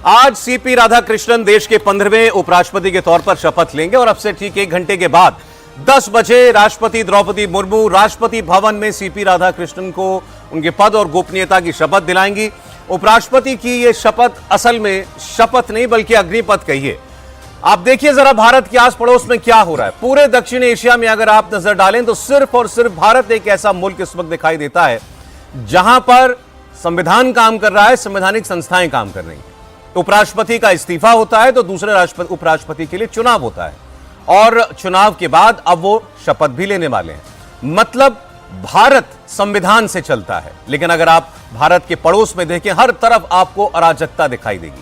आज सीपी राधाकृष्णन देश के 15वें उपराष्ट्रपति के तौर पर शपथ लेंगे और अब से ठीक 1 घंटे के बाद 10 बजे राष्ट्रपति द्रौपदी मुर्मू राष्ट्रपति भवन में सीपी राधाकृष्णन को उनके पद और गोपनीयता की शपथ दिलाएंगी। उपराष्ट्रपति की यह शपथ असल में शपथ नहीं बल्कि अग्निपथ कहिए। आप देखिए जरा भारत के आस पड़ोस में क्या हो रहा है। पूरे दक्षिण एशिया में अगर आप नजर डालें तो सिर्फ और सिर्फ भारत एक ऐसा मुल्क इस वक्त दिखाई देता है जहां पर संविधान काम कर रहा है, संवैधानिक संस्थाएं काम कर रही हैं। उपराष्ट्रपति का इस्तीफा होता है तो दूसरे उपराष्ट्रपति के लिए चुनाव होता है और चुनाव के बाद अब वो शपथ भी लेने वाले हैं। मतलब भारत संविधान से चलता है। लेकिन अगर आप भारत के पड़ोस में देखें, हर तरफ आपको अराजकता दिखाई देगी।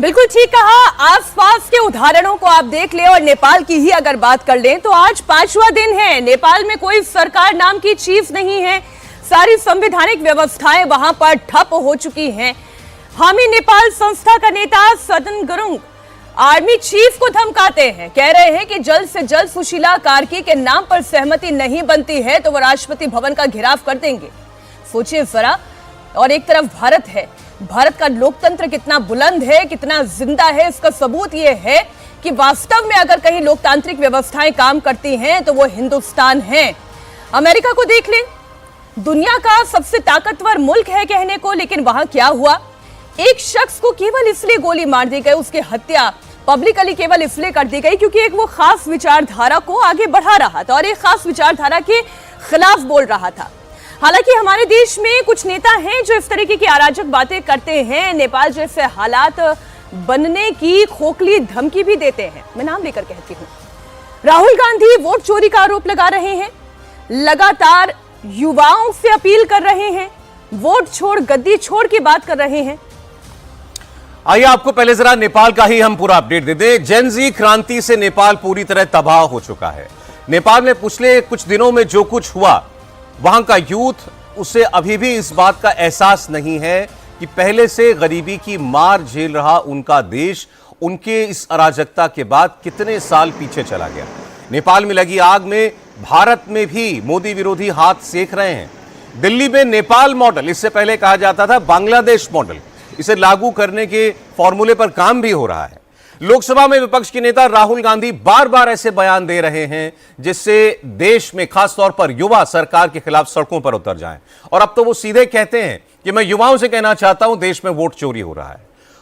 बिल्कुल ठीक कहा। आसपास के उदाहरणों को आप देख लें और नेपाल की ही अगर बात कर लें तो आज 5वां दिन है। नेपाल में कोई सरकार नाम की चीज नहीं है। सारी संवैधानिक व्यवस्थाएं वहां पर ठप हो चुकी हैं। हामी नेपाल संस्था का नेता सदन गुरुंग आर्मी चीफ को धमकाते हैं, कह रहे हैं कि जल्द से जल्द सुशीला कार्की के नाम पर सहमति नहीं बनती है तो वो राष्ट्रपति भवन का घेराव कर देंगे। सोचिए जरा। और एक तरफ भारत है। भारत का लोकतंत्र कितना बुलंद है, कितना जिंदा है, इसका सबूत यह है कि वास्तव में अगर कहीं लोकतांत्रिक व्यवस्थाएं काम करती हैं तो वो हिंदुस्तान है। अमेरिका को देख लें, दुनिया का सबसे ताकतवर मुल्क है कहने को, लेकिन वहां क्या हुआ? एक शख्स को केवल इसलिए गोली मार दी गई, उसकी हत्या पब्लिकली केवल इसलिए कर दी गई क्योंकि एक वो खास विचारधारा को आगे बढ़ा रहा था और एक खास विचारधारा के खिलाफ बोल रहा था। हालांकि हमारे देश में कुछ नेता हैं जो इस तरीके की अराजक बातें करते हैं, नेपाल जैसे हालात बनने की खोखली धमकी भी देते हैं। मैं नाम लेकर कहती हूं। राहुल गांधी वोट चोरी का आरोप लगा रहे हैं, लगातार युवाओं से अपील कर रहे हैं, वोट छोड़ गद्दी छोड़ की बात कर रहे हैं। आइए आपको पहले जरा नेपाल का ही हम पूरा अपडेट दे दें। जेन ज़ी क्रांति से नेपाल पूरी तरह तबाह हो चुका है। नेपाल में पिछले कुछ दिनों में जो कुछ हुआ, वहां का यूथ, उसे अभी भी इस बात का एहसास नहीं है कि पहले से गरीबी की मार झेल रहा उनका देश उनके इस अराजकता के बाद कितने साल पीछे चला गया। नेपाल में लगी आग में भारत में भी मोदी विरोधी हाथ सेक रहे हैं। दिल्ली में नेपाल मॉडल, इससे पहले कहा जाता था बांग्लादेश मॉडल, इसे लागू करने के फॉर्मूले पर काम भी हो रहा है। लोकसभा में विपक्ष के नेता राहुल गांधी बार बार ऐसे बयान दे रहे हैं जिससे देश में खासतौर पर युवा सरकार के खिलाफ सड़कों पर उतर जाएं। और अब तो वो सीधे कहते हैं कि मैं युवाओं से कहना चाहता हूं देश में वोट चोरी हो रहा है।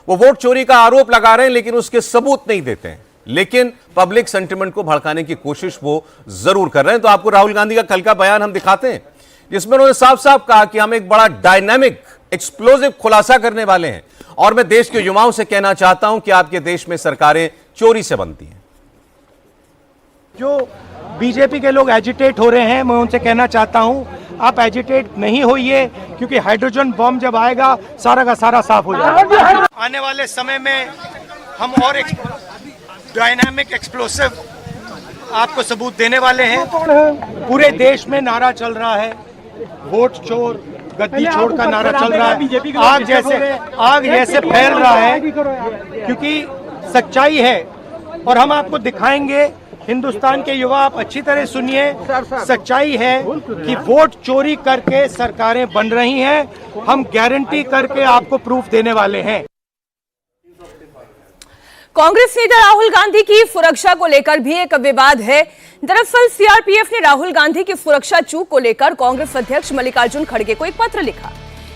वो वोट चोरी का आरोप लगा रहे हैं लेकिन उसके सबूत नहीं देते हैं, लेकिन पब्लिक सेंटिमेंट को भड़काने की कोशिश वो जरूर कर रहे हैं। तो आपको राहुल गांधी का कल का बयान हम दिखाते हैं जिसमें उन्होंने साफ साफ कहा कि हम एक बड़ा डायनामिक एक्सप्लोसिव खुलासा करने वाले हैं और मैं देश के युवाओं से कहना चाहता हूं कि आपके देश में सरकारें चोरी से बनती हैं। जो बीजेपी के लोग एजिटेट हो रहे हैं, मैं उनसे कहना चाहता हूं आप एजिटेट नहीं होइए, क्योंकि हाइड्रोजन बम जब आएगा सारा का सारा साफ हो जाएगा। आने वाले समय में हम और डायनामिक एक्सप्लोसिव आपको सबूत देने वाले हैं। पूरे देश में नारा चल रहा है, वोट चोर गद्दी छोड़ का नारा चल रहा है। आग जैसे फैल रहा है, क्योंकि सच्चाई है और हम आपको दिखाएंगे। हिंदुस्तान के युवा, आप अच्छी तरह सुनिए, सच्चाई है कि वोट चोरी करके सरकारें बन रही हैं। हम गारंटी करके आपको प्रूफ देने वाले हैं। कांग्रेस नेता राहुल गांधी की सुरक्षा को लेकर भी एक विवाद है। दरअसल सीआरपीएफ ने राहुल गांधी की सुरक्षा चूक को लेकर कांग्रेस अध्यक्ष मल्लिकार्जुन खड़गे को एक पत्र लिखा।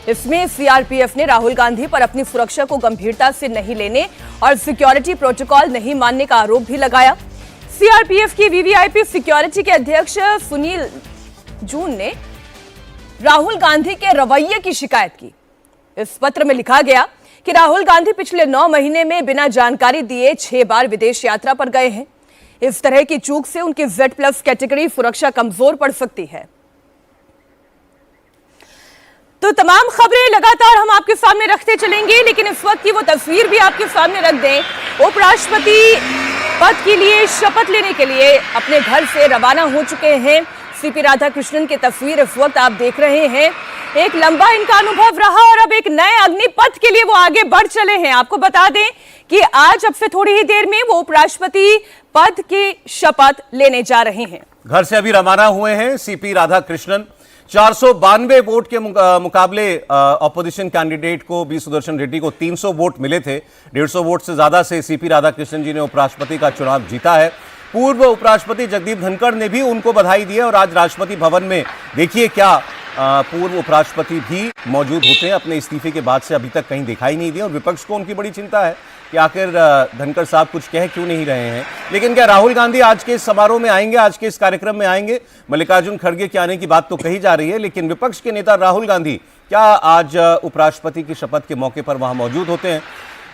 इसमें सीआरपीएफ ने राहुल गांधी पर अपनी सुरक्षा को गंभीरता से नहीं लेने और सिक्योरिटी प्रोटोकॉल नहीं मानने का आरोप भी लगाया। सीआरपीएफ की वीवीआईपी सिक्योरिटी के अध्यक्ष सुनील जून ने राहुल गांधी के रवैये की शिकायत की। इस पत्र में लिखा गया कि राहुल गांधी पिछले 9 महीने में बिना जानकारी दिए 6 बार विदेश यात्रा पर गए हैं। इस तरह की चूक से उनकी Z+ कैटेगरी सुरक्षा कमजोर पड़ सकती है। तो तमाम खबरें लगातार हम आपके सामने रखते चलेंगे, लेकिन इस वक्त की वो तस्वीर भी आपके सामने रख दें। उपराष्ट्रपति पद के लिए शपथ लेने के लिए अपने घर से रवाना हो चुके हैं सीपी राधाकृष्णन की तस्वीर इस वक्त आप देख रहे हैं। एक लंबा इनका अनुभव रहा और अब एक नए अग्निपथ के लिए वो आगे बढ़ चले हैं। आपको बता दें कि आज अब से थोड़ी ही देर में वो उपराष्ट्रपति पद की शपथ लेने जा रहे हैं। घर से अभी रवाना हुए हैं सीपी राधाकृष्णन। 492 वोट के मुकाबले ऑपोजिशन कैंडिडेट को बी सुदर्शन रेड्डी को 300 वोट मिले थे। 150 वोट से ज्यादा से सीपी राधाकृष्णन जी ने उपराष्ट्रपति का चुनाव जीता है। पूर्व उपराष्ट्रपति जगदीप धनखड़ ने भी उनको बधाई दी है और आज राष्ट्रपति भवन में देखिए क्या पूर्व उपराष्ट्रपति भी मौजूद होते हैं। अपने इस्तीफे के बाद से अभी तक कहीं दिखाई नहीं दिए और विपक्ष को उनकी बड़ी चिंता है कि आखिर धनखड़ साहब कुछ कह क्यों नहीं रहे हैं। लेकिन क्या राहुल गांधी आज के इस समारोह में आएंगे, आज के इस कार्यक्रम में आएंगे? मल्लिकार्जुन खड़गे के आने की बात तो कही जा रही है, लेकिन विपक्ष के नेता राहुल गांधी क्या आज उपराष्ट्रपति की शपथ के मौके पर वहां मौजूद होते हैं?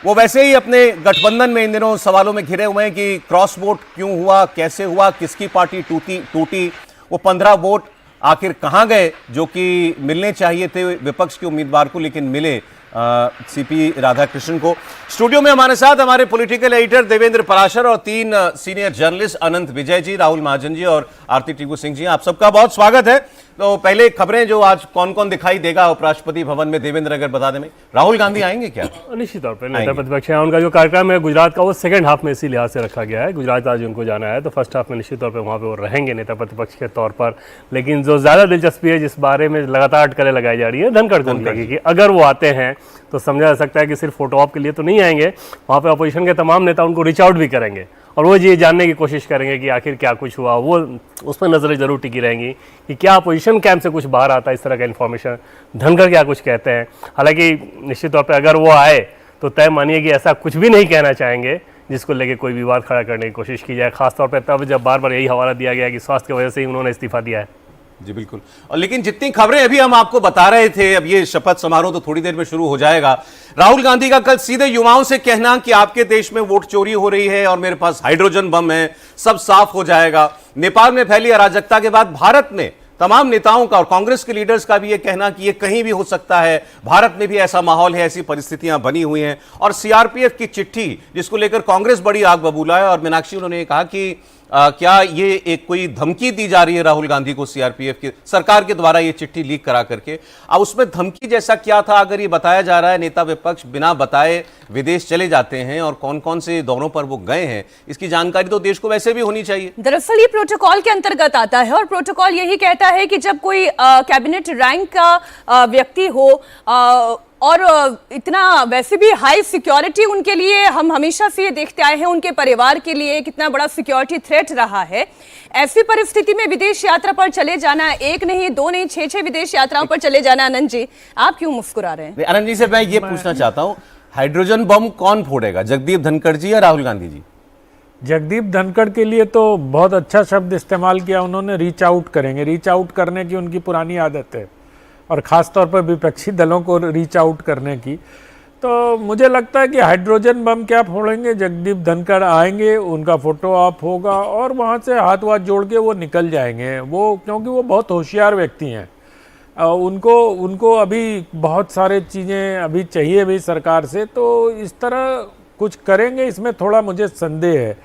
वो वैसे ही अपने गठबंधन में इन दिनों सवालों में घिरे हुए हैं कि क्रॉस वोट क्यों हुआ, कैसे हुआ, किसकी पार्टी टूटी, वो 15 वोट आखिर कहां गए जो कि मिलने चाहिए थे विपक्ष के उम्मीदवार को, लेकिन मिले सीपी राधाकृष्णन को। स्टूडियो में हमारे साथ हमारे पॉलिटिकल एडिटर देवेंद्र पराशर और 3 सीनियर जर्नलिस्ट अनंत विजय जी, राहुल महाजन जी और आरती टिग्गू सिंह जी। आप सबका बहुत स्वागत है। तो पहले खबरें जो आज कौन कौन दिखाई देगा उपराष्ट्रपति भवन में, देवेंद्र अगर बता दें। राहुल गांधी आएंगे क्या? निश्चित तौर पर नेता प्रतिपक्ष है। उनका जो कार्यक्रम है गुजरात का वो सेकंड हाफ में इसी लिहाज से रखा गया है। गुजरात आज उनको जाना है तो फर्स्ट हाफ में निश्चित तौर पर वहाँ पे वो रहेंगे नेता प्रतिपक्ष के तौर पर। लेकिन जो ज़्यादा दिलचस्पी है जिस बारे में लगातार अटकलें लगाई जा रही है धनखड़ को लगेगी कि अगर वो आते हैं तो समझा जा सकता है कि सिर्फ फोटो ऑप के लिए तो नहीं आएंगे, वहाँ पे अपोजिशन के तमाम नेता उनको रीच आउट भी करेंगे और वो ये जानने की कोशिश करेंगे कि आखिर क्या कुछ हुआ। वो उस पर नजरें जरूर टिकी रहेंगी कि क्या अपोजिशन कैंप से कुछ बाहर आता है इस तरह का इन्फॉर्मेशन, धनखड़ क्या कुछ कहते हैं। हालांकि निश्चित तौर पर अगर वो आए तो तय मानिए कि ऐसा कुछ भी नहीं कहना चाहेंगे जिसको लेके कोई विवाद खड़ा करने की कोशिश की जाए, खासतौर पर तब जब बार बार यही हवाला दिया गया कि स्वास्थ्य की वजह से ही उन्होंने इस्तीफा दिया है। जी बिल्कुल। और लेकिन जितनी खबरें अभी हम आपको बता रहे थे, अब ये शपथ समारोह तो थोड़ी देर में शुरू हो जाएगा। राहुल गांधी का कल सीधे युवाओं से कहना कि आपके देश में वोट चोरी हो रही है और मेरे पास हाइड्रोजन बम है, सब साफ हो जाएगा। नेपाल में फैली अराजकता के बाद भारत में तमाम नेताओं का और कांग्रेस के लीडर्स का भी ये कहना कि ये कहीं भी हो सकता है, भारत में भी ऐसा माहौल है, ऐसी परिस्थितियां बनी हुई हैं। और सीआरपीएफ की चिट्ठी जिसको लेकर कांग्रेस बड़ी आग बबूला है और मीनाक्षी उन्होंने कहा कि क्या ये एक कोई धमकी दी जा रही है राहुल गांधी को सीआरपीएफ की सरकार के द्वारा ये चिट्ठी लीक करा करके। अब उसमें धमकी जैसा क्या था अगर ये बताया जा रहा है नेता विपक्ष बिना बताए विदेश चले जाते हैं और कौन कौन से दौरों पर वो गए हैं, इसकी जानकारी तो देश को वैसे भी होनी चाहिए। दरअसल ये प्रोटोकॉल के अंतर्गत आता है और प्रोटोकॉल यही कहता है कि जब कोई कैबिनेट रैंक का व्यक्ति हो और इतना वैसे भी हाई सिक्योरिटी उनके लिए, हम हमेशा से ये देखते आए हैं उनके परिवार के लिए कितना बड़ा सिक्योरिटी थ्रेट रहा है। ऐसी परिस्थिति में विदेश यात्रा पर चले जाना, एक नहीं दो नहीं 6 विदेश यात्राओं पर चले जाना। आनंद जी आप क्यों मुस्कुरा रहे हैं? आनंद जी से मैं ये पूछना चाहता हूँ, हाइड्रोजन बम कौन फोड़ेगा, जगदीप धनखड़ जी या राहुल गांधी जी? जगदीप धनखड़ के लिए तो बहुत अच्छा शब्द इस्तेमाल किया उन्होंने, रीच आउट करेंगे। रीच आउट करने की उनकी पुरानी आदत है और ख़ास तौर पर विपक्षी दलों को रीच आउट करने की। तो मुझे लगता है कि हाइड्रोजन बम क्या फोड़ेंगे, जगदीप धनखड़ आएंगे, उनका फोटो ऑप होगा और वहाँ से हाथ वाथ जोड़ के वो निकल जाएंगे। वो क्योंकि वो बहुत होशियार व्यक्ति हैं, उनको अभी बहुत सारे चीज़ें अभी चाहिए भी सरकार से, तो इस तरह कुछ करेंगे इसमें थोड़ा मुझे संदेह है।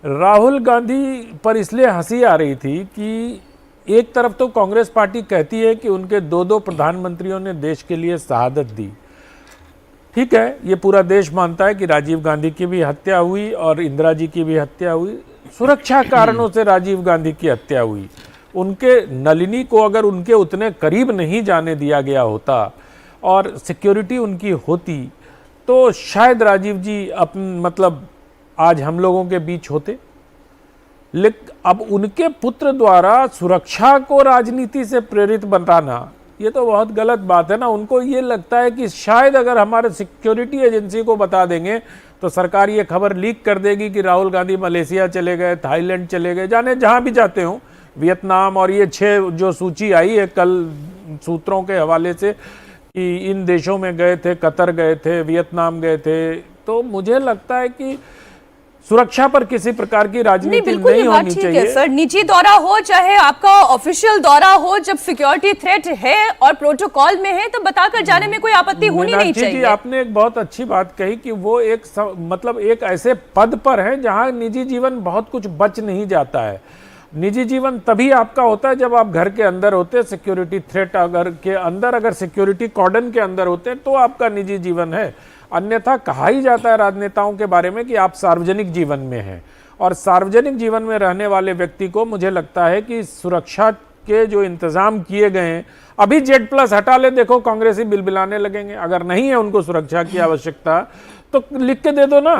राहुल गांधी पर इसलिए हंसी आ रही थी कि एक तरफ तो कांग्रेस पार्टी कहती है कि उनके 2 प्रधानमंत्रियों ने देश के लिए शहादत दी। ठीक है, ये पूरा देश मानता है कि राजीव गांधी की भी हत्या हुई और इंदिरा जी की भी हत्या हुई, सुरक्षा कारणों से राजीव गांधी की हत्या हुई। उनके नलिनी को अगर उनके उतने करीब नहीं जाने दिया गया होता और सिक्योरिटी उनकी होती तो शायद राजीव जी मतलब आज हम लोगों के बीच होते। लेकिन अब उनके पुत्र द्वारा सुरक्षा को राजनीति से प्रेरित बनाना ये तो बहुत गलत बात है ना। उनको ये लगता है कि शायद अगर हमारे सिक्योरिटी एजेंसी को बता देंगे तो सरकार ये खबर लीक कर देगी कि राहुल गांधी मलेशिया चले गए, थाईलैंड चले गए, जाने जहां भी जाते हों, वियतनाम, और ये 6 जो सूची आई है कल सूत्रों के हवाले से कि इन देशों में गए थे, कतर गए थे, वियतनाम गए थे। तो मुझे लगता है कि सुरक्षा पर किसी प्रकार की राजनीति नहीं होनी चाहिए। सर, निजी दौरा हो चाहे आपका ऑफिशियल दौरा हो, जब सिक्योरिटी थ्रेट है और प्रोटोकॉल में है तो बताकर जाने में कोई आपत्ति होनी नहीं चाहिए। जी, आपने एक बहुत अच्छी बात कही कि वो मतलब एक ऐसे पद पर है जहां निजी जीवन बहुत कुछ बच नहीं जाता है। निजी जीवन तभी आपका होता है जब आप घर के अंदर होते हैं, सिक्योरिटी थ्रेट अगर सिक्योरिटी कॉर्डन के अंदर होते हैं तो आपका निजी जीवन है। अन्यथा कहा ही जाता है राजनेताओं के बारे में कि आप सार्वजनिक जीवन में हैं, और सार्वजनिक जीवन में रहने वाले व्यक्ति को मुझे लगता है कि सुरक्षा के जो इंतजाम किए गए हैं, अभी Z+ हटा ले, देखो कांग्रेसी बिलबिलाने लगेंगे। अगर नहीं है उनको सुरक्षा की आवश्यकता तो लिख के दे दो ना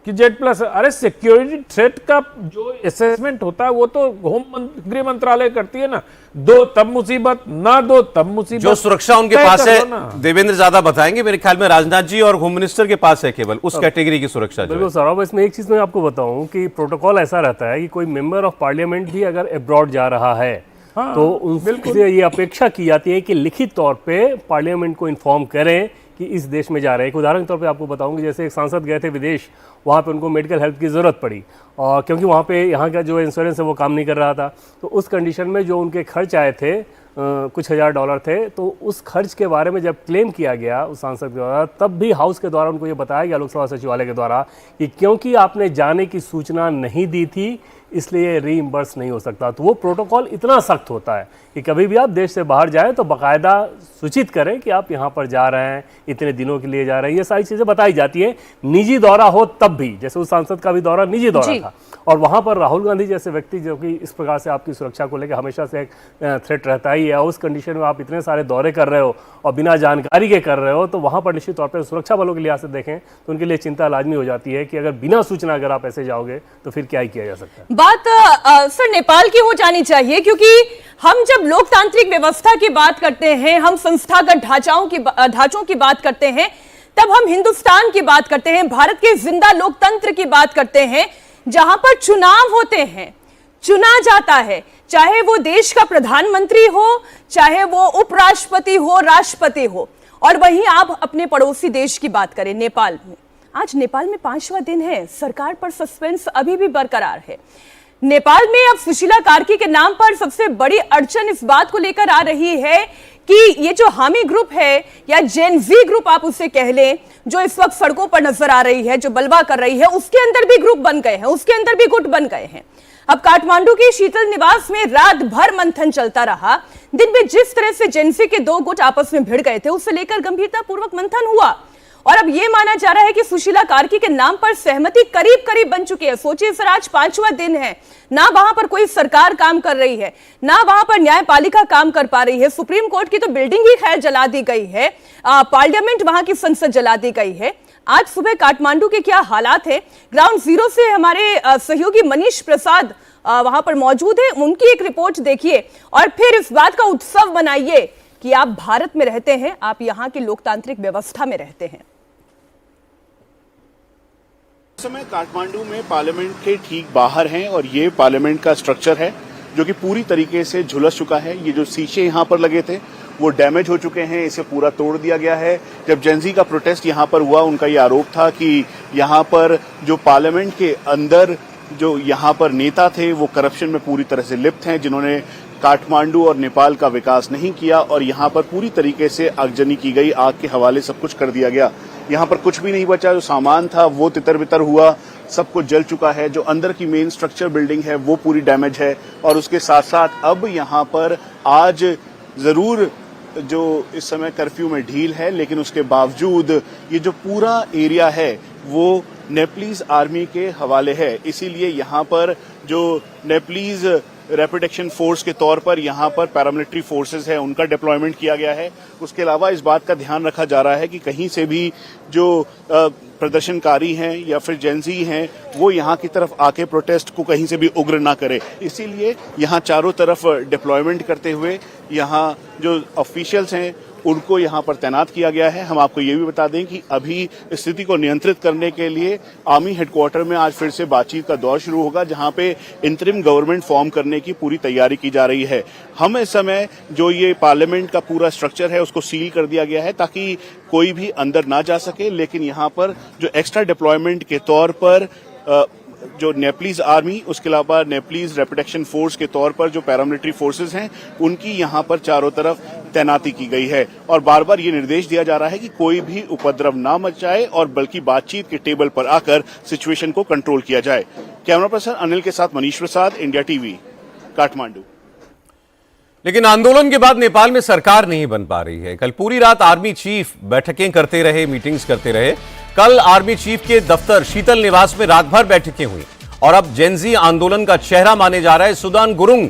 कि Z+। अरे सिक्योरिटी थ्रेट का जो असेसमेंट होता है वो तो गृह मंत्रालय करती है ना, दो तब मुसीबत, ना दो तब मुसीबत। जो सुरक्षा उनके तय पास कर है, दो ना। देवेंद्र ज्यादा बताएंगे। मेरे ख्याल में राजनाथ जी और होम मिनिस्टर के पास है केवल उस कैटेगरी की सुरक्षा जो है। बिल्कुल सर, अब इसमें एक चीज़ मैं आपको बताऊं कि प्रोटोकॉल ऐसा रहता है कि कोई मेंबर ऑफ पार्लियामेंट भी अगर अब्रॉड जा रहा है तो उनसे ये अपेक्षा की जाती है कि लिखित तौर पे पार्लियामेंट को इन्फॉर्म करें कि इस देश में जा रहे हैं। एक उदाहरण के तौर पे आपको बताऊंगी, जैसे एक सांसद गए थे विदेश, वहाँ पे उनको मेडिकल हेल्प की ज़रूरत पड़ी और क्योंकि वहाँ पे यहाँ का जो इंश्योरेंस है वो काम नहीं कर रहा था, तो उस कंडीशन में जो उनके खर्च आए थे कुछ $1000 थे, तो उस खर्च के बारे में जब क्लेम किया गया उस सांसद के द्वारा, तब भी हाउस के द्वारा उनको ये बताया गया, लोकसभा सचिवालय के द्वारा, कि क्योंकि आपने जाने की सूचना नहीं दी थी इसलिए रीइंबर्स नहीं हो सकता। तो वो प्रोटोकॉल इतना सख्त होता है कि कभी भी आप देश से बाहर जाएं तो बाकायदा सूचित करें कि आप यहाँ पर जा रहे हैं, इतने दिनों के लिए जा रहे हैं, ये सारी चीज़ें बताई जाती हैं। निजी दौरा हो तब भी, जैसे उस सांसद का भी दौरा निजी दौरा था, और वहाँ पर राहुल गांधी जैसे व्यक्ति जो कि इस प्रकार से आपकी सुरक्षा को लेकर हमेशा से एक थ्रेट रहता ही है, उस कंडीशन में आप इतने सारे दौरे कर रहे हो और बिना जानकारी के कर रहे हो, तो वहाँ पर निश्चित तौर पर सुरक्षा बलों के लिहाज से देखें तो उनके लिए चिंता लाजमी हो जाती है कि अगर बिना सूचना अगर आप ऐसे जाओगे तो फिर क्या ही किया जा सकता है। बात सर नेपाल की हो जानी चाहिए, क्योंकि हम जब लोकतांत्रिक व्यवस्था की बात करते हैं, हम संस्थागत ढांचों की बात करते हैं, तब हम हिंदुस्तान की बात करते हैं, भारत के जिंदा लोकतंत्र की बात करते हैं, जहां पर चुनाव होते हैं, चुना जाता है, चाहे वो देश का प्रधानमंत्री हो, चाहे वो उपराष्ट्रपति हो, राष्ट्रपति हो। और वहीं आप अपने पड़ोसी देश की बात करें, नेपाल में, आज नेपाल में 5वां दिन है, सरकार पर सस्पेंस अभी भी बरकरार है। नेपाल में अब सुशीला कार्की के नाम पर सबसे बड़ी अड़चन इस बात को लेकर आ रही है कि ये जो हामी ग्रुप है या जेन जी ग्रुप आप उसे कह लें, जो इस वक्त सड़कों पर नजर आ रही है, जो बलवा कर रही है, उसके अंदर भी ग्रुप बन गए हैं, उसके अंदर भी गुट बन गए हैं। अब काठमांडू के शीतल निवास में रात भर मंथन चलता रहा। दिन में जिस तरह से जेनजी के दो गुट आपस में भिड़ गए थे, उससे लेकर गंभीरतापूर्वक मंथन हुआ और अब यह माना जा रहा है कि सुशीला कार्की के नाम पर सहमति करीब करीब बन चुकी है। सोचिए सर, आज 5वां दिन है, ना वहां पर कोई सरकार काम कर रही है, ना वहां पर न्यायपालिका काम कर पा रही है। सुप्रीम कोर्ट की तो बिल्डिंग ही खैर जला दी गई है, पार्लियामेंट वहां की संसद जला दी गई है। आज सुबह काठमांडू के क्या हालात है, ग्राउंड जीरो से हमारे सहयोगी मनीष प्रसाद वहां पर मौजूद है, उनकी एक रिपोर्ट देखिए और फिर इस बात का उत्सव मनाइए कि आप भारत में रहते हैं, आप यहां की लोकतांत्रिक व्यवस्था में रहते हैं। इस समय काठमांडू में पार्लियामेंट के ठीक बाहर हैं और ये पार्लियामेंट का स्ट्रक्चर है जो कि पूरी तरीके से झुलस चुका है। ये जो शीशे यहाँ पर लगे थे वो डैमेज हो चुके हैं, इसे पूरा तोड़ दिया गया है। जब जेनजी का प्रोटेस्ट यहाँ पर हुआ, उनका ये आरोप था कि यहाँ पर जो पार्लियामेंट के अंदर जो यहाँ पर नेता थे वो करप्शन में पूरी तरह से लिप्त हैं, जिन्होंने काठमांडू और नेपाल का विकास नहीं किया और यहाँ पर पूरी तरीके से आगजनी की गई, आग के हवाले सब कुछ कर दिया गया। यहाँ पर कुछ भी नहीं बचा, जो सामान था वो तितर बितर हुआ, सब कुछ जल चुका है। जो अंदर की मेन स्ट्रक्चर बिल्डिंग है वो पूरी डैमेज है और उसके साथ साथ अब यहाँ पर आज जरूर जो इस समय कर्फ्यू में ढील है, लेकिन उसके बावजूद ये जो पूरा एरिया है वो नेपालीज आर्मी के हवाले है। इसीलिए यहाँ पर जो नेपालीज रैपिड एक्शन फोर्स के तौर पर यहाँ पर पैरामिलिट्री फोर्सेस है, उनका डिप्लॉयमेंट किया गया है। उसके अलावा इस बात का ध्यान रखा जा रहा है कि कहीं से भी जो प्रदर्शनकारी हैं या फिर जेनजी हैं वो यहाँ की तरफ आके प्रोटेस्ट को कहीं से भी उग्र ना करे। इसीलिए यहाँ चारों तरफ डिप्लॉयमेंट करते हुए यहाँ जो ऑफिशियल्स हैं उनको यहाँ पर तैनात किया गया है। हम आपको ये भी बता दें कि अभी स्थिति को नियंत्रित करने के लिए आर्मी हेडक्वार्टर में आज फिर से बातचीत का दौर शुरू होगा, जहाँ पे इंटरिम गवर्नमेंट फॉर्म करने की पूरी तैयारी की जा रही है। हम इस समय जो ये पार्लियामेंट का पूरा स्ट्रक्चर है उसको सील कर दिया गया है ताकि कोई भी अंदर ना जा सके, लेकिन यहाँ पर जो एक्स्ट्रा डिप्लॉयमेंट के तौर पर जो नेपालीज आर्मी, उसके अलावा नेपालीज रैपिड एक्शन फोर्स के तौर पर जो पैरामिलिट्री फोर्सेस हैं उनकी यहाँ पर चारों तरफ तैनाती की गई है और बार बार ये निर्देश दिया जा रहा है कि कोई भी उपद्रव ना मचाए और बल्कि बातचीत के टेबल पर आकर सिचुएशन को कंट्रोल किया जाए। कैमरा पर्सन अनिल के साथ मनीष प्रसाद, इंडिया टीवी, काठमांडू। लेकिन आंदोलन के बाद नेपाल में सरकार नहीं बन पा रही है। कल पूरी रात आर्मी चीफ बैठकें करते रहे, मीटिंग्स करते रहे। कल आर्मी चीफ के दफ्तर शीतल निवास में रात भर बैठकें हुई और अब जेनजी आंदोलन का चेहरा माने जा रहा है सुदान गुरुंग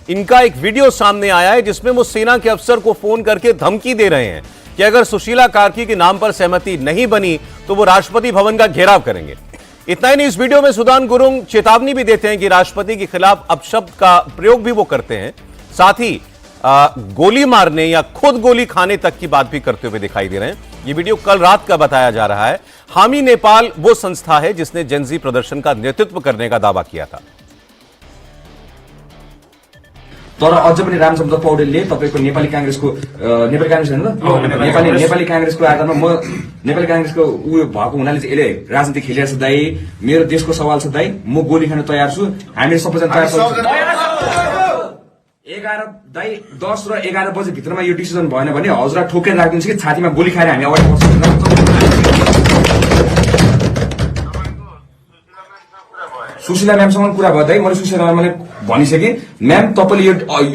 इनका एक वीडियो सामने आया है जिसमें वो सेना के अफसर को फोन करके धमकी दे रहे हैं कि अगर सुशीला कार्की के नाम पर सहमति नहीं बनी तो वो राष्ट्रपति भवन का घेराव करेंगे। इतना ही नहीं, इस वीडियो में सुदान गुरुंग चेतावनी भी देते हैं कि राष्ट्रपति के खिलाफ अपशब्द का प्रयोग भी वो करते हैं, साथ ही गोली मारने या खुद गोली खाने तक की बात भी करते हुए दिखाई दे रहे हैं। ये वीडियो कल रात का बताया जा रहा है। हामी नेपाल वो संस्था है जिसने जेनजी प्रदर्शन का नेतृत्व करने का दावा किया था। तर अझ पनि रामचन्द्र पौडेलले तपाईको नेपाली कांग्रेसको नेपाली कांग्रेस हैन त नेपाली कांग्रेसको आधारमा म नेपाली कांग्रेसको उयो भएको हुनाले चाहिँ यसले राजनीति खेलिरहेको छ दाइ। मेरो देशको सवाल छ दाइ, म गोली खान तयार छु, हामी सबैजना तयार छौं। 11 दाइ 10 र 11 बजे भित्रमा यो डिसिजन भएन भने हजुरलाई ठोकेर राखिदिन्छु कि छातीमा गोली खाएर हामी अगाडि बढ्छौँ। सुशीला म्यामसँग कुरा भयो दाइ, मैले सुशीला म्यामले भनिसकेँ, म्याम तपाईँले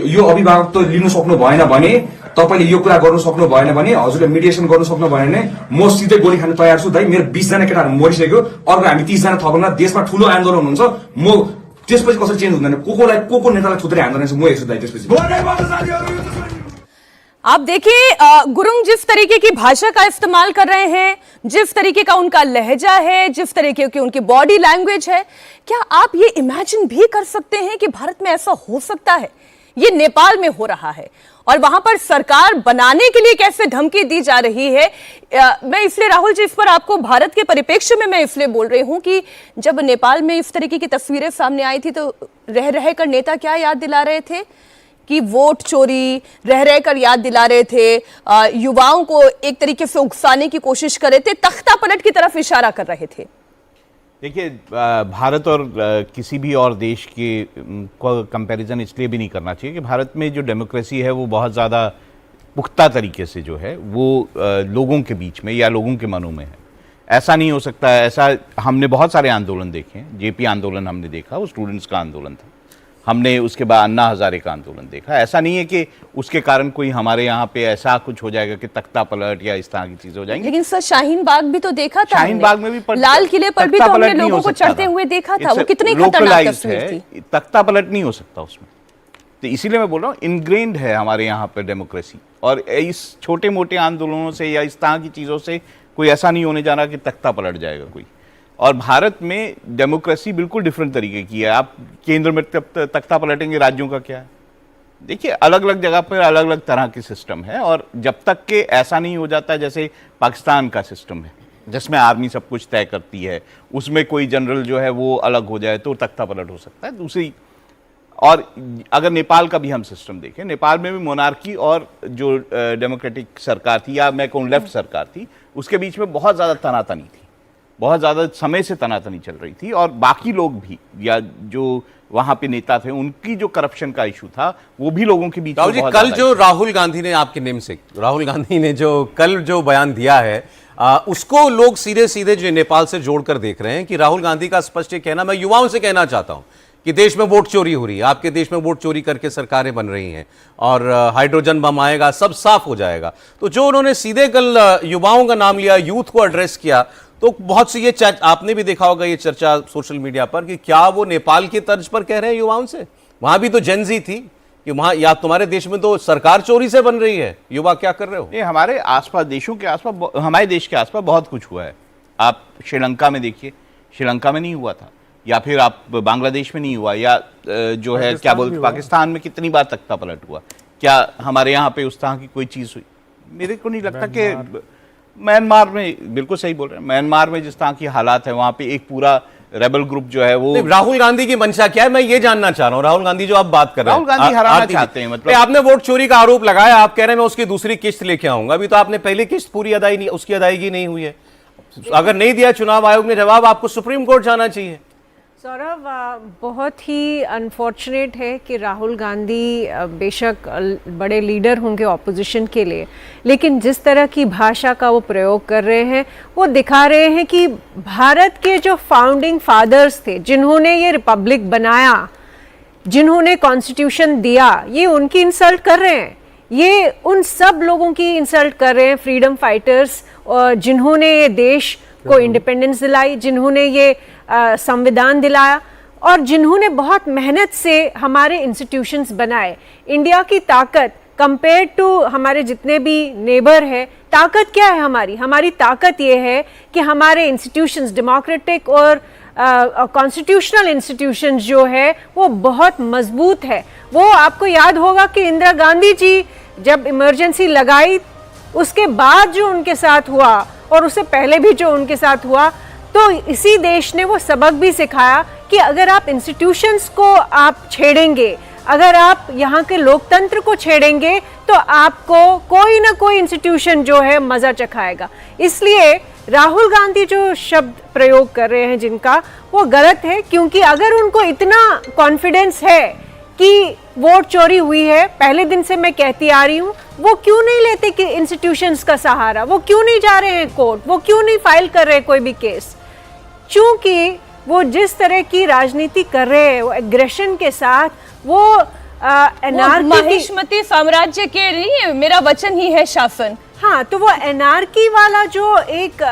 यो अभिभावक त लिनु सक्नु भएन भने, तपाईँले यो कुरा गर्नु सक्नु भएन भने, हजुरले मिडिएसन गर्नु सक्नु भएन भने म सिधै गोली खान तयार छु दाइ। मेरो 20 जना केटाहरू मरिसक्यो, अर्को हामी 30 जना थपेर देशमा ठूलो आन्दोलन हुन्छ, म त्यसपछि कसरी चेन्ज हुँदैन, को नेतालाई थुत्रै हान्दैन म हेर्छु दाइ। त्यसपछि आप देखिए गुरुंग जिस तरीके की भाषा का इस्तेमाल कर रहे हैं, जिस तरीके का उनका लहजा है, जिस तरीके की उनकी बॉडी लैंग्वेज है, क्या आप ये इमेजिन भी कर सकते हैं कि भारत में ऐसा हो सकता है? ये नेपाल में हो रहा है और वहां पर सरकार बनाने के लिए कैसे धमकी दी जा रही है। मैं इसलिए राहुल जी इस पर आपको भारत के परिप्रेक्ष्य में मैं इसलिए बोल रही हूं कि जब नेपाल में इस तरीके की तस्वीरें सामने आई थी तो रह रह कर नेता क्या याद दिला रहे थे कि वोट चोरी, रह रहकर याद दिला रहे थे, युवाओं को एक तरीके से उकसाने की कोशिश कर रहे थे, तख्ता पलट की तरफ इशारा कर रहे थे। देखिए, भारत और किसी भी और देश के कंपैरिजन इसलिए भी नहीं करना चाहिए कि भारत में जो डेमोक्रेसी है वो बहुत ज़्यादा पुख्ता तरीके से जो है वो लोगों के बीच में या लोगों के मनों में है। ऐसा नहीं हो सकता है। ऐसा हमने बहुत सारे आंदोलन देखे हैं। जेपी आंदोलन हमने देखा, वो स्टूडेंट्स का आंदोलन था। हमने उसके बाद अन्ना हजारे का आंदोलन देखा। ऐसा नहीं है कि उसके कारण कोई हमारे यहाँ पे ऐसा कुछ हो जाएगा कि तख्ता पलट या इस तरह की चीजें हो जाएंगी। लेकिन सर शाहीन बाग भी तो देखा था, शाहीन बाग में भी लाल किले पर भी तो हमने लोगों को चढ़ते हुए देखा था। वो कितनी खतरनाक तस्वीर थी। तख्ता पलट नहीं हो सकता उसमें। तो इसीलिए मैं बोल रहा हूँ, इनग्रेन्ड है हमारे यहाँ पे डेमोक्रेसी, और इस छोटे मोटे आंदोलनों से या इस तरह की चीजों से कोई ऐसा नहीं होने जा रहा कि तख्ता पलट जाएगा कोई। और भारत में डेमोक्रेसी बिल्कुल डिफरेंट तरीके की है। आप केंद्र में तख्ता पलटेंगे, राज्यों का क्या है? देखिए, अलग अलग जगह पर अलग अलग तरह के सिस्टम है, और जब तक के ऐसा नहीं हो जाता जैसे पाकिस्तान का सिस्टम है जिसमें आर्मी सब कुछ तय करती है, उसमें कोई जनरल जो है वो अलग हो जाए तो तख्ता पलट हो सकता है। दूसरी, और अगर नेपाल का भी हम सिस्टम देखें, नेपाल में भी मोनार्की और जो डेमोक्रेटिक सरकार थी, या मैं कहूँ लेफ्ट सरकार थी, उसके बीच में बहुत ज़्यादा तनातनी थी, बहुत ज़्यादा समय से तनातनी चल रही थी। और बाकी लोग भी, या जो वहाँ पे नेता थे, उनकी जो करप्शन का इशू था वो भी लोगों के बीच में बहुत कल जो राहुल गांधी ने, आपके नेम से राहुल गांधी ने जो कल जो बयान दिया है, उसको लोग सीधे सीधे जो नेपाल से जोड़कर देख रहे हैं कि राहुल गांधी का स्पष्ट ये कहना, मैं युवाओं से कहना चाहता हूं कि देश में वोट चोरी हो रही है, आपके देश में वोट चोरी करके सरकारें बन रही हैं और हाइड्रोजन बम आएगा, सब साफ हो जाएगा। तो जो उन्होंने सीधे कल युवाओं का नाम लिया, यूथ को एड्रेस किया, तो बहुत सी ये आपने भी देखा होगा ये चर्चा सोशल मीडिया पर कि क्या वो नेपाल की तर्ज पर कह रहे हैं युवाओं से? वहां भी तो जेनजी थी कि वहां, या तुम्हारे देश में तो सरकार चोरी से बन रही है, युवा क्या कर रहे हो? ये हमारे आसपास देशों के आसपास, हमारे देश के आसपास बहुत कुछ हुआ है। आप श्रीलंका में देखिए, श्रीलंका में नहीं हुआ था, या फिर आप बांग्लादेश में नहीं हुआ, या जो है क्या बोलते पाकिस्तान में कितनी बार तख्ता पलट हुआ। क्या हमारे यहाँ पे उस तरह की कोई चीज हुई? मेरे को नहीं लगता कि म्यांमार में, बिल्कुल सही बोल रहे हैं, म्यांमार में जिस तरह की हालात है, वहां पे एक पूरा रेबल ग्रुप जो है वो, राहुल गांधी की मंशा क्या है, मैं ये जानना चाह रहा हूं। राहुल गांधी जो आप बात कर रहे हैं, राहुल गांधी हराना चाहते हैं, मतलब आपने वोट चोरी का आरोप लगाया, आप कह रहे हैं मैं उसकी दूसरी किस्त लेके आऊंगा। अभी तो आपने पहली किस्त पूरी उसकी अदायगी नहीं हुई है। अगर नहीं दिया चुनाव आयोग ने जवाब, आपको सुप्रीम कोर्ट जाना चाहिए। सौरभ, बहुत ही अनफॉर्चुनेट है कि राहुल गांधी बेशक बड़े लीडर होंगे ऑपोजिशन के लिए, लेकिन जिस तरह की भाषा का वो प्रयोग कर रहे हैं, वो दिखा रहे हैं कि भारत के जो फाउंडिंग फादर्स थे, जिन्होंने ये रिपब्लिक बनाया, जिन्होंने कॉन्स्टिट्यूशन दिया, ये उनकी इंसल्ट कर रहे हैं। ये उन सब लोगों की इंसल्ट कर रहे हैं, फ्रीडम फाइटर्स, जिन्होंने ये देश को इंडिपेंडेंस दिलाई, जिन्होंने ये संविधान दिलाया। और जिन्होंने बहुत मेहनत से हमारे इंस्टीट्यूशंस बनाए। इंडिया की ताकत कंपेयर टू हमारे जितने भी नेबर है, ताकत क्या है हमारी? हमारी ताकत ये है कि हमारे इंस्टीट्यूशंस डेमोक्रेटिक और कॉन्स्टिट्यूशनल इंस्टीट्यूशंस जो है वो बहुत मजबूत है। वो आपको याद होगा कि इंदिरा गांधी जी जब इमरजेंसी लगाई, उसके बाद जो उनके साथ हुआ और उससे पहले भी जो उनके साथ हुआ, तो इसी देश ने वो सबक भी सिखाया कि अगर आप इंस्टीट्यूशंस को आप छेड़ेंगे, अगर आप यहाँ के लोकतंत्र को छेड़ेंगे, तो आपको कोई ना कोई इंस्टीट्यूशन जो है मजा चखाएगा। इसलिए राहुल गांधी जो शब्द प्रयोग कर रहे हैं जिनका, वो गलत है, क्योंकि अगर उनको इतना कॉन्फिडेंस है कि वोट चोरी हुई है, पहले दिन से मैं कहती आ रही हूँ, वो क्यों नहीं लेते कि इंस्टीट्यूशंस का सहारा? वो क्यों नहीं जा रहे हैं कोर्ट? वो क्यों नहीं फाइल कर रहे कोई भी केस? क्योंकि वो जिस तरह की राजनीति कर रहे हैं, वो एग्रेशन के साथ, वो महिष्मती साम्राज्य के नहीं, मेरा वचन ही है शासन। हाँ, तो वो एनार्की वाला जो एक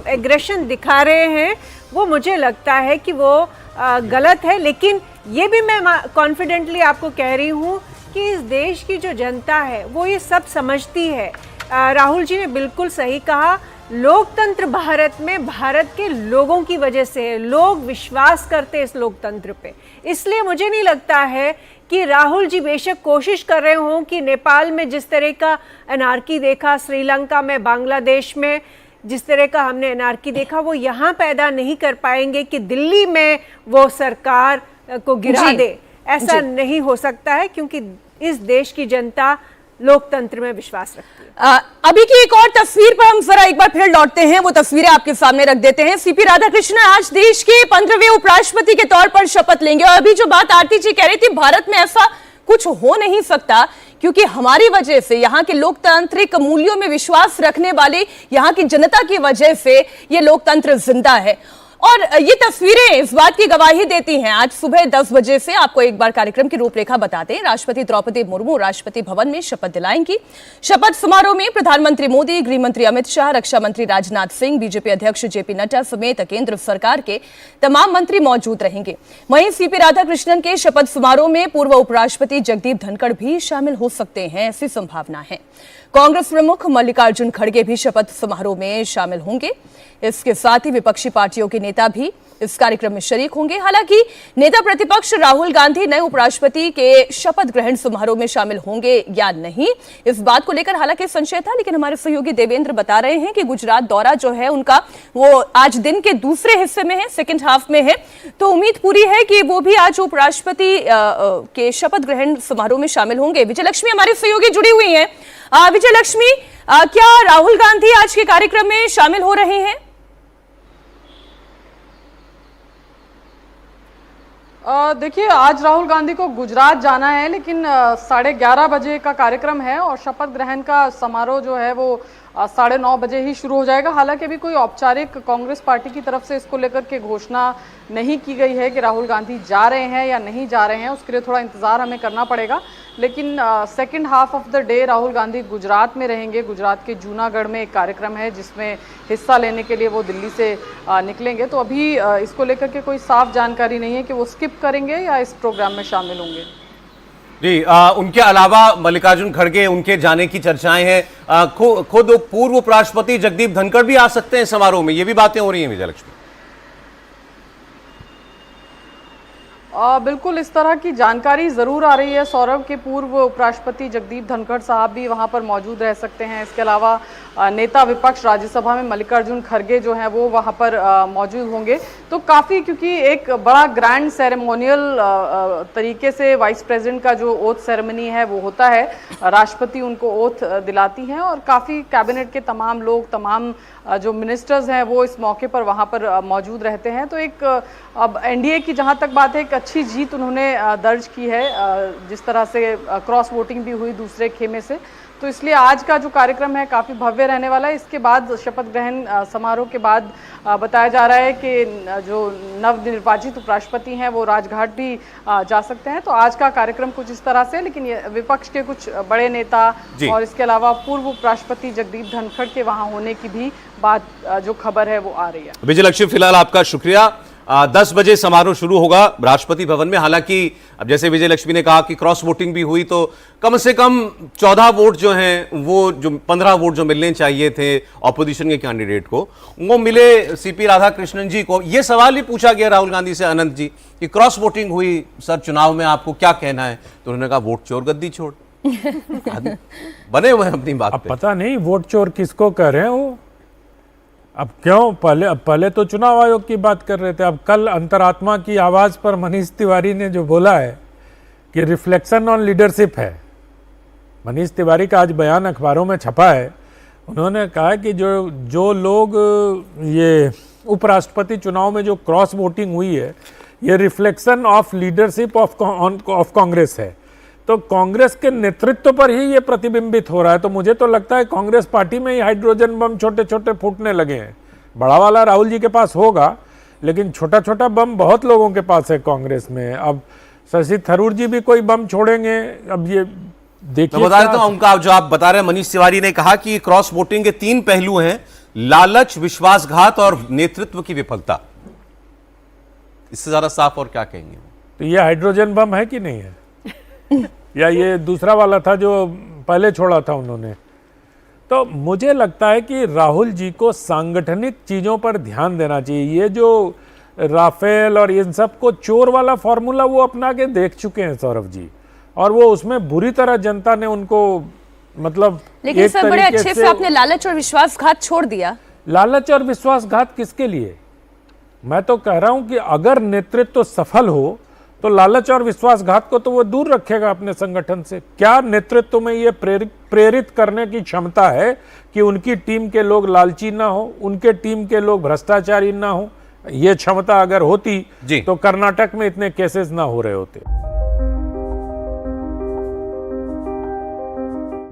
एग्रेशन दिखा रहे हैं, वो मुझे लगता है कि वो गलत है। लेकिन ये भी मैं कॉन्फिडेंटली आपको कह रही हूँ कि इस देश की जो जनता है वो ये सब समझती है। राहुल जी ने बिल्कुल सही कहा, लोकतंत्र भारत में भारत के लोगों की वजह से है। लोग विश्वास करते हैं इस लोकतंत्र पे। इसलिए मुझे नहीं लगता है कि राहुल जी बेशक कोशिश कर रहे हों कि नेपाल में जिस तरह का एनार्की देखा, श्रीलंका में, बांग्लादेश में जिस तरह का हमने एनार्की देखा, वो यहाँ पैदा नहीं कर पाएंगे कि दिल्ली में वो सरकार को गिरा दे। ऐसा नहीं हो सकता है, क्योंकि इस देश की जनता लोकतंत्र में विश्वास रखती है। अभी की एक और तस्वीर पर हम जरा एक बार फिर लौटते हैं, वो तस्वीरें आपके सामने रख देते हैं। सीपी राधाकृष्णन आज देश के 15वें उपराष्ट्रपति के तौर पर शपथ लेंगे। और अभी जो बात आरती जी कह रही थी, भारत में ऐसा कुछ हो नहीं सकता, क्योंकि हमारी वजह से, यहाँ के लोकतांत्रिक मूल्यों में विश्वास रखने वाले यहाँ की जनता की वजह से ये लोकतंत्र जिंदा है। और ये तस्वीरें इस बात की गवाही देती हैं। आज सुबह 10 बजे से आपको एक बार कार्यक्रम की रूपरेखा बताते हैं। राष्ट्रपति द्रौपदी मुर्मू राष्ट्रपति भवन में शपथ दिलाएंगी। शपथ समारोह में प्रधानमंत्री मोदी, गृह मंत्री अमित शाह, रक्षा मंत्री राजनाथ सिंह, बीजेपी अध्यक्ष जेपी नड्डा समेत केंद्र सरकार के तमाम मंत्री मौजूद रहेंगे। वहीं सीपी राधाकृष्णन के शपथ समारोह में पूर्व उपराष्ट्रपति जगदीप धनखड़ भी शामिल हो सकते हैं, ऐसी संभावना है। कांग्रेस प्रमुख मल्लिकार्जुन खड़गे भी शपथ समारोह में शामिल होंगे। इसके साथ ही विपक्षी पार्टियों के नेता भी इस कार्यक्रम में शरीक होंगे। हालांकि नेता प्रतिपक्ष राहुल गांधी नए उपराष्ट्रपति के शपथ ग्रहण समारोह में शामिल होंगे या नहीं, इस बात को लेकर हालांकि संशय था, लेकिन हमारे सहयोगी देवेंद्र बता रहे हैं कि गुजरात दौरा जो है उनका, वो आज दिन के दूसरे हिस्से में है, सेकेंड हाफ में है। तो उम्मीद पूरी है कि वो भी आज उपराष्ट्रपति के शपथ ग्रहण समारोह में शामिल होंगे। विजयलक्ष्मी हमारी सहयोगी जुड़ी हुई है। विजयलक्ष्मी, क्या राहुल गांधी आज के कार्यक्रम में शामिल हो रहे हैं? देखिए, आज राहुल गांधी को गुजरात जाना है, लेकिन 11:30 बजे का कार्यक्रम है और शपथ ग्रहण का समारोह जो है वो 9:30 बजे ही शुरू हो जाएगा। हालांकि अभी कोई औपचारिक कांग्रेस पार्टी की तरफ से इसको लेकर के घोषणा नहीं की गई है कि राहुल गांधी जा रहे हैं या नहीं जा रहे हैं, उसके लिए थोड़ा इंतजार हमें करना पड़ेगा। लेकिन second half of the day Rahul Gandhi Gujarat में रहेंगे। गुजरात के जूनागढ़ में एक कार्यक्रम है जिसमें हिस्सा लेने के लिए वो दिल्ली से निकलेंगे। तो अभी इसको लेकर के कोई साफ जानकारी नहीं है कि वो स्किप करेंगे या इस प्रोग्राम में शामिल होंगे। जी, उनके अलावा मल्लिकार्जुन खड़गे, उनके जाने की चर्चाएं हैं। खुद पूर्व उपराष्ट्रपति जगदीप धनखड़ भी आ सकते हैं समारोह में, ये भी बातें हो रही हैं विजयलक्ष्मी। बिल्कुल इस तरह की जानकारी जरूर आ रही है सौरभ के पूर्व उपराष्ट्रपति जगदीप धनखड़ साहब भी वहां पर मौजूद रह सकते हैं। इसके अलावा नेता विपक्ष राज्यसभा में मल्लिकार्जुन खड़गे जो हैं वो वहां पर मौजूद होंगे। तो काफ़ी, क्योंकि एक बड़ा ग्रैंड सेरेमोनियल तरीके से वाइस प्रेसिडेंट का जो ओथ सेरेमनी है वो होता है, राष्ट्रपति उनको ओथ दिलाती हैं और काफ़ी कैबिनेट के तमाम लोग, तमाम जो मिनिस्टर्स हैं वो इस मौके पर वहाँ पर मौजूद रहते हैं। तो एक अब एनडीए की जहाँ तक बात है, एक अच्छी जीत उन्होंने दर्ज की है, जिस तरह से क्रॉस वोटिंग भी हुई दूसरे खेमे से। तो इसलिए आज का जो कार्यक्रम है काफ़ी भव्य रहने वाला है। इसके बाद शपथ ग्रहण समारोह के बाद बताया जा रहा है कि जो नवनिर्वाचित उपराष्ट्रपति हैं वो राजघाट भी जा सकते हैं। तो आज का कार्यक्रम कुछ इस तरह से, लेकिन ये विपक्ष के कुछ बड़े नेता और इसके अलावा पूर्व उपराष्ट्रपति जगदीप धनखड़ के वहाँ होने की भी बात, जो खबर है वो आ रही है। विजयलक्ष्मी, फिलहाल आपका शुक्रिया। 10 बजे समारोह शुरू होगा राष्ट्रपति भवन में। हालांकि अब जैसे विजय लक्ष्मी ने कहा कि क्रॉस वोटिंग भी हुई, तो कम से कम 14 वोट जो हैं, वो जो 15 वोट जो मिलने चाहिए थे ऑपोजिशन के कैंडिडेट को, वो मिले सीपी राधाकृष्णन जी को। यह सवाल भी पूछा गया राहुल गांधी से, अनंत जी, कि क्रॉस वोटिंग हुई सर चुनाव में, आपको क्या कहना है? तो उन्होंने कहा वोट चोर गद्दी छोड़। बने हुए हैं अपनी बात पे। पता नहीं वोट चोर किसको कह रहे हैं वो। अब क्यों, पहले तो चुनाव आयोग की बात कर रहे थे, अब कल अंतरात्मा की आवाज पर मनीष तिवारी ने जो बोला है कि रिफ्लेक्शन ऑन लीडरशिप है। मनीष तिवारी का आज बयान अखबारों में छपा है। उन्होंने कहा कि जो लोग ये उपराष्ट्रपति चुनाव में जो क्रॉस वोटिंग हुई है, ये reflection of leadership of Congress है। तो कांग्रेस के नेतृत्व पर ही ये प्रतिबिंबित हो रहा है। तो मुझे तो लगता है कांग्रेस पार्टी में ही हाइड्रोजन बम छोटे छोटे फूटने लगे हैं। बड़ा वाला राहुल जी के पास होगा, लेकिन छोटा छोटा बम बहुत लोगों के पास है कांग्रेस में। अब शशि थरूर जी भी कोई बम छोड़ेंगे, अब ये देखिए। मैं बता देता हूं, उनका जो आप बता रहे हैं, मनीष तिवारी ने कहा कि क्रॉस वोटिंग के 3 पहलू हैं: लालच, विश्वासघात और नेतृत्व की विफलता। इससे ज्यादा साफ और क्या कहेंगे? तो ये हाइड्रोजन बम है कि नहीं है? या ये दूसरा वाला था जो पहले छोड़ा था उन्होंने? तो मुझे लगता है कि राहुल जी को सांगठनिक चीजों पर ध्यान देना चाहिए। ये जो राफेल और इन सब को चोर वाला फॉर्मूला वो अपना के देख चुके हैं सौरभ जी, और वो उसमें बुरी तरह जनता ने उनको मतलब, लेकिन सर बड़े अच्छे से आपने लालच और विश्वासघात छोड़ दिया। लालच और विश्वासघात किसके लिए? मैं तो कह रहा हूं कि अगर नेतृत्व सफल हो तो लालच और विश्वासघात को तो वो दूर रखेगा अपने संगठन से। क्या नेतृत्व में ये प्रेरित करने की क्षमता है कि उनकी टीम के लोग लालची ना हो, उनके टीम के लोग भ्रष्टाचारी ना हो? ये क्षमता अगर होती तो कर्नाटक में इतने केसेस ना हो रहे होते।